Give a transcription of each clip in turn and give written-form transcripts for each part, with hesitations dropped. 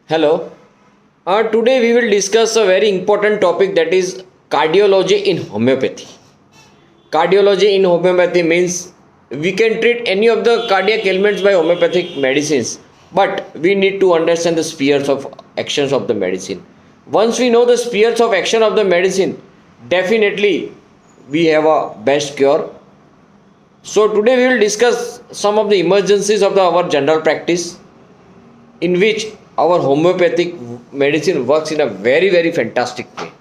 Hello. Today we will discuss a very important topic, that is cardiology in homeopathy. Cardiology in homeopathy means we can treat any of the cardiac ailments by homeopathic medicines, but we need to understand the spheres of actions of the medicine. Once we know the spheres of action of the medicine, definitely we have a best cure. So today we will discuss some of the emergencies of our general practice, in which our homeopathic medicine works in a very fantastic way.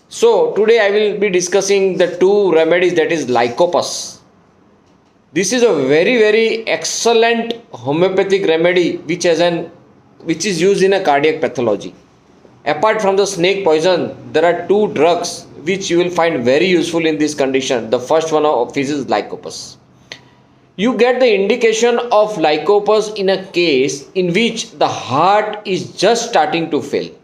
So today I will be discussing the two remedies, that is Lycopus. This is a very excellent homeopathic remedy which is used in a cardiac pathology. Apart from the snake poison, there are two drugs which you will find very useful in this condition. The first one of these is Lycopus. You get the indication of Lycopus in a case in which the heart is just starting to fail.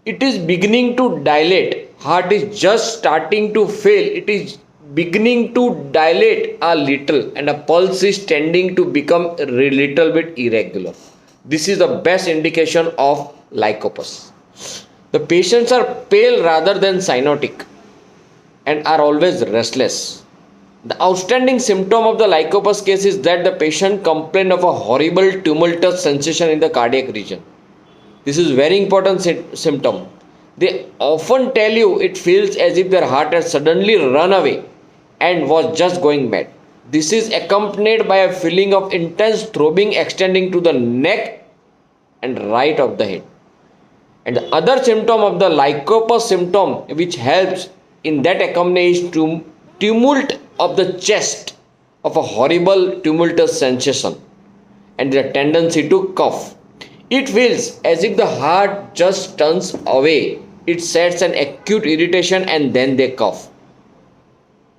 It is beginning to dilate. Heart is just starting to fail. It is beginning to dilate a little and a pulse is tending to become a little bit irregular. This is the best indication of Lycopus. The patients are pale rather than cyanotic and are always restless. The outstanding symptom of the Lycopus case is that the patient complained of a horrible tumultuous sensation in the cardiac region. This is very important symptom. They often tell you it feels as if their heart has suddenly run away and was just going mad. This is accompanied by a feeling of intense throbbing extending to the neck and right of the head. And the other symptom of the Lycopus symptom which helps in that accompany is tumult of the chest, of a horrible tumultuous sensation, and the tendency to cough. It feels as if the heart just turns away. It sets an acute irritation and then they cough.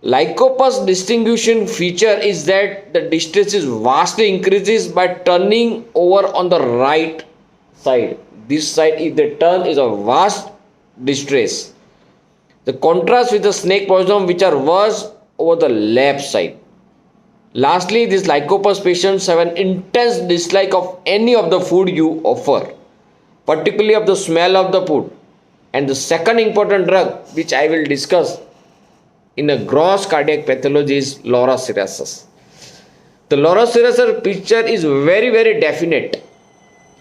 Lycopus distinguishing feature is that the distress is vastly increases by turning over on the right side. This side, if they turn, is a vast distress. The contrast with the snake poison, which are worse over the left side. Lastly, these Lycopus patients have an intense dislike of any of the food you offer, particularly of the smell of the food. And the second important drug which I will discuss in a gross cardiac pathology is Loracirasus. The Loracirasus picture is very definite,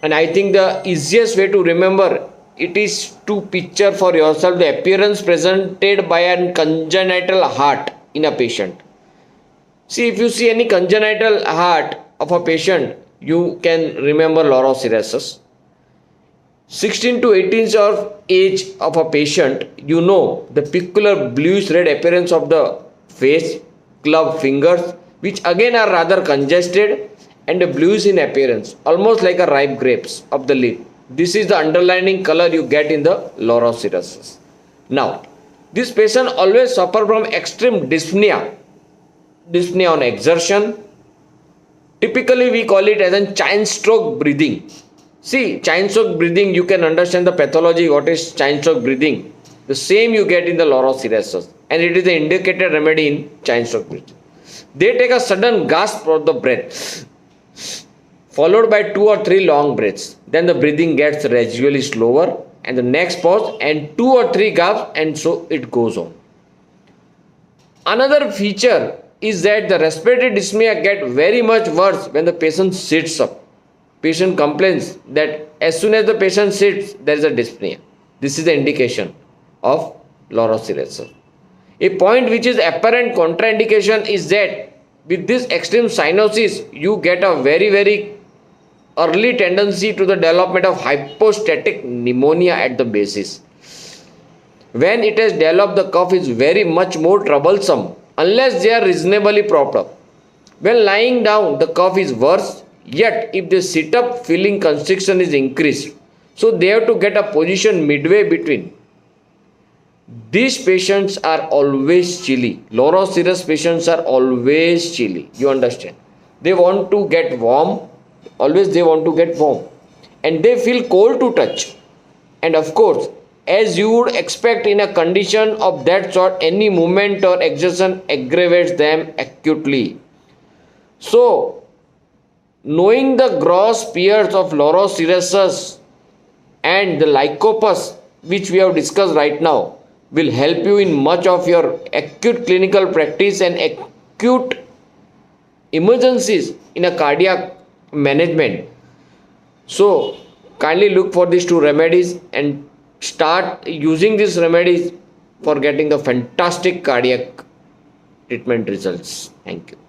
and I think the easiest way to remember it is to picture for yourself the appearance presented by a congenital heart in a patient. See, if you see any congenital heart of a patient, you can remember Loracirasus. 16 to 18 years of age of a patient, you know the peculiar bluish red appearance of the face, club fingers, which again are rather congested and bluish in appearance, almost like a ripe grapes of the lip. This is the underlining color you get in the Loracirasus. Now, this patient always suffer from extreme dyspnea on exertion. Typically, we call it as a chain stroke breathing. See, chain stroke breathing, you can understand the pathology. What is chain stroke breathing? The same you get in the Loracirasus, and it is the indicated remedy in chain stroke breathing. They take a sudden gasp of the breath, followed by 2 or 3 long breaths. Then the breathing gets gradually slower, and the next pause, and 2 or 3 gasps, and so it goes on. Another feature is that the respiratory dyspnea get very much worse when the patient sits up. Patient complains that as soon as the patient sits, there is a dyspnea. This is the indication of Loracirasus. A point which is apparent contraindication is that with this extreme cyanosis, you get a very early tendency to the development of hypostatic pneumonia at the basis. When it has developed, the cough is very much more troublesome unless they are reasonably propped up. When lying down, the cough is worse, yet if they sit up, feeling constriction is increased. So they have to get a position midway between. These patients are always chilly. Loracirasus patients are always chilly. You understand? They want to get warm. Always they want to get warm. And they feel cold to touch. And of course, as you would expect in a condition of that sort, any movement or exertion aggravates them acutely. So, Knowing the gross pairs of Lorosirosus and the Lycopus, which we have discussed right now, will help you in much of your acute clinical practice and acute emergencies in a cardiac management. So, kindly look for these two remedies and start using these remedies for getting the fantastic cardiac treatment results. Thank you.